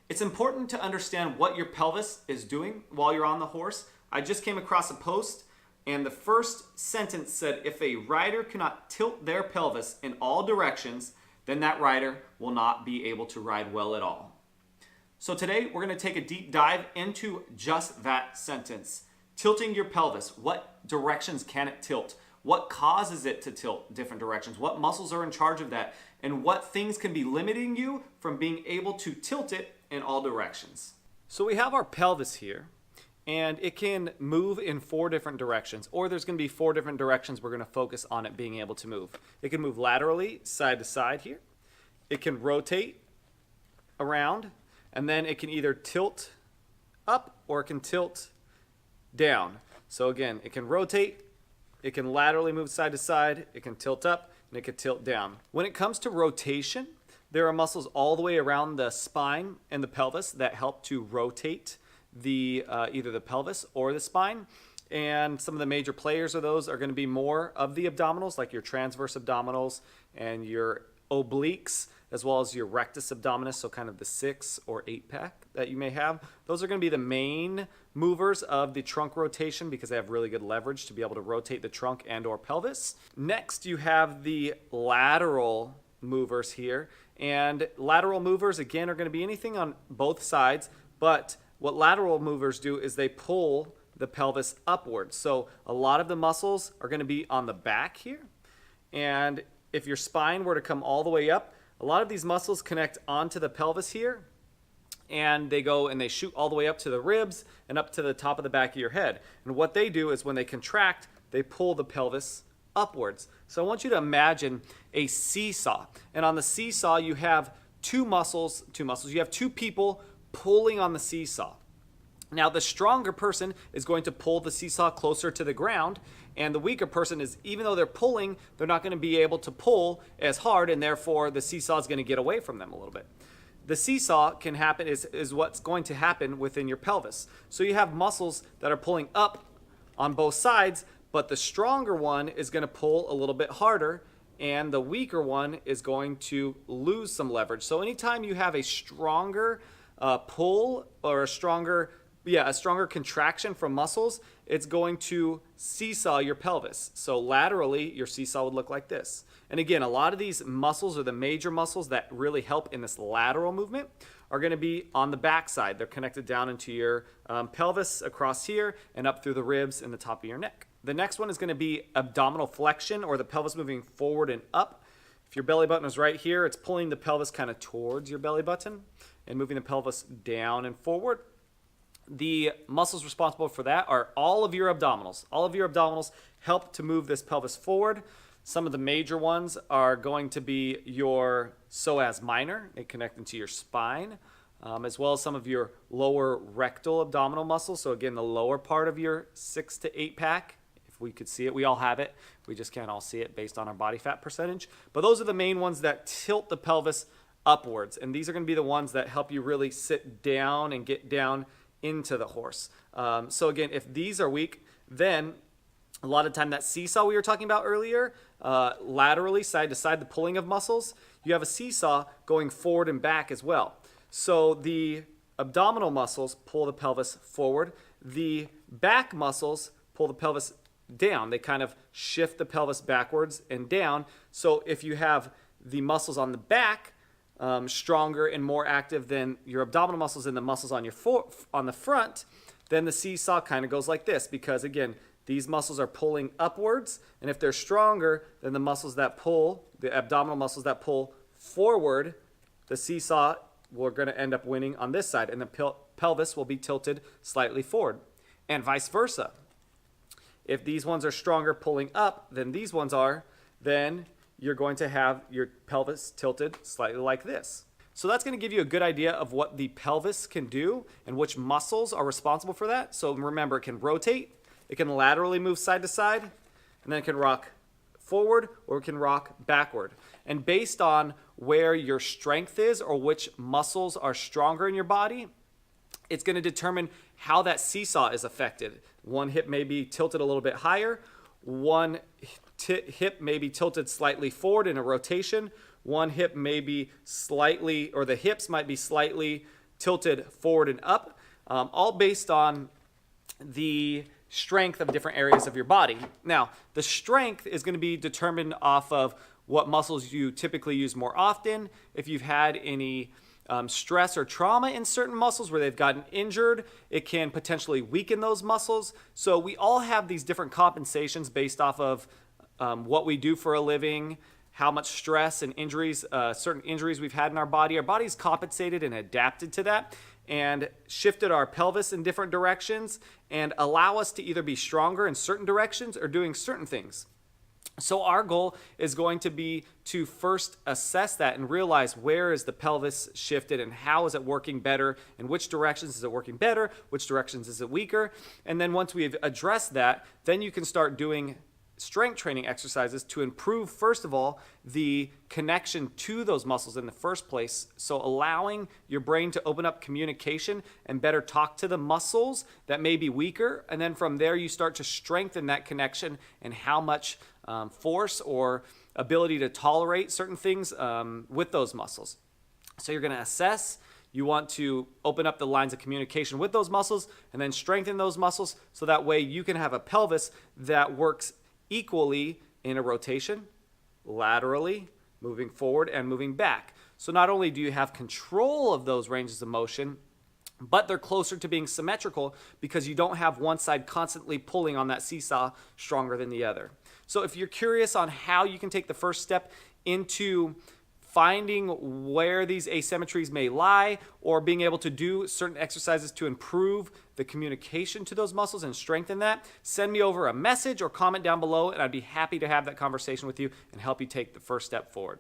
It's important to understand what your pelvis is doing while you're on the horse. I just came across a post, and the first sentence said, if a rider cannot tilt their pelvis in all directions, then that rider will not be able to ride well at all. So today we're going to take a deep dive into just that sentence. Tilting your pelvis. What directions can it tilt? What causes it to tilt different directions? What muscles are in charge of that? And what things can be limiting you from being able to tilt it in all directions? So we have our pelvis here, and it can move in 4 different directions, or there's going to be 4 different directions we're going to focus on it being able to move. It can move laterally, side to side here. It can rotate around, and then it can either tilt up or it can tilt down. So again, it can rotate, it can laterally move side to side, it can tilt up, and it can tilt down. When it comes to rotation, there are muscles all the way around the spine and the pelvis that help to rotate the either the pelvis or the spine. And some of the major players of those are going to be more of the abdominals, like your transverse abdominals and your obliques, as well as your rectus abdominis, so kind of the 6 or 8 pack that you may have. Those are going to be the main movers of the trunk rotation because they have really good leverage to be able to rotate the trunk and or pelvis. Next, you have the lateral movers here. And lateral movers, again, are going to be anything on both sides, but what lateral movers do is they pull the pelvis upwards. So a lot of the muscles are going to be on the back here. And if your spine were to come all the way up, a lot of these muscles connect onto the pelvis here, and they go and they shoot all the way up to the ribs and up to the top of the back of your head. And what they do is when they contract, they pull the pelvis upwards. So I want you to imagine a seesaw. And on the seesaw, you have two muscles. You have 2 people pulling on the seesaw. Now, the stronger person is going to pull the seesaw closer to the ground, and the weaker person is, even though they're pulling, they're not going to be able to pull as hard, and therefore the seesaw is going to get away from them a little bit. The seesaw can happen, is what's going to happen within your pelvis. So you have muscles that are pulling up on both sides, but the stronger one is going to pull a little bit harder, and the weaker one is going to lose some leverage. So anytime you have a stronger pull or a stronger contraction from muscles, it's going to seesaw your pelvis. So laterally, your seesaw would look like this. And again, a lot of these muscles are the major muscles that really help in this lateral movement are going to be on the back side. They're connected down into your pelvis across here and up through the ribs and the top of your neck. The next one is going to be abdominal flexion, or the pelvis moving forward and up. If your belly button is right here, it's pulling the pelvis kind of towards your belly button and moving the pelvis down and forward. The muscles responsible for that are all of your abdominals. All of your abdominals help to move this pelvis forward. Some of the major ones are going to be your psoas minor. They connect into your spine, as well as some of your lower rectal abdominal muscles. So again, the lower part of your 6 to 8 pack. If we could see it, we all have it. We just can't all see it based on our body fat percentage. But those are the main ones that tilt the pelvis upwards. And these are going to be the ones that help you really sit down and get down into the horse. So again, if these are weak, then a lot of time that seesaw we were talking about earlier, laterally, side to side, the pulling of muscles, you have a seesaw going forward and back as well. So the abdominal muscles pull the pelvis forward. The back muscles pull the pelvis down. They kind of shift the pelvis backwards and down. So if you have the muscles on the back stronger and more active than your abdominal muscles and the muscles on your on the front, then the seesaw kind of goes like this, because again, these muscles are pulling upwards, and if they're stronger than the muscles that pull, the abdominal muscles that pull forward, the seesaw, we're going to end up winning on this side, and the pelvis will be tilted slightly forward, and vice versa. If these ones are stronger pulling up than these ones are, then you're going to have your pelvis tilted slightly like this. So that's going to give you a good idea of what the pelvis can do and which muscles are responsible for that. So remember, it can rotate, it can laterally move side to side, and then it can rock forward or it can rock backward. And based on where your strength is or which muscles are stronger in your body, it's going to determine how that seesaw is affected. One hip may be tilted a little bit higher, one hip may be tilted slightly forward in a rotation, one hip may be slightly, or the hips might be slightly tilted forward and up, all based on the strength of different areas of your body. Now, the strength is going to be determined off of what muscles you typically use more often. If you've had any stress or trauma in certain muscles where they've gotten injured, it can potentially weaken those muscles. So we all have these different compensations based off of what we do for a living, how much stress and injuries, certain injuries we've had in our body. Our body's compensated and adapted to that and shifted our pelvis in different directions and allow us to either be stronger in certain directions or doing certain things. So our goal is going to be to first assess that and realize where is the pelvis shifted and how is it working better, in which directions is it working better, which directions is it weaker. And then once we've addressed that, then you can start doing strength training exercises to improve, first of all, the connection to those muscles in the first place. So allowing your brain to open up communication and better talk to the muscles that may be weaker. And then from there, you start to strengthen that connection and how much force or ability to tolerate certain things with those muscles. So you're going to assess. You want to open up the lines of communication with those muscles and then strengthen those muscles so that way you can have a pelvis that works equally in a rotation, laterally, moving forward and moving back. So not only do you have control of those ranges of motion, but they're closer to being symmetrical because you don't have one side constantly pulling on that seesaw stronger than the other. So if you're curious on how you can take the first step into finding where these asymmetries may lie or being able to do certain exercises to improve the communication to those muscles and strengthen that, send me over a message or comment down below and I'd be happy to have that conversation with you and help you take the first step forward.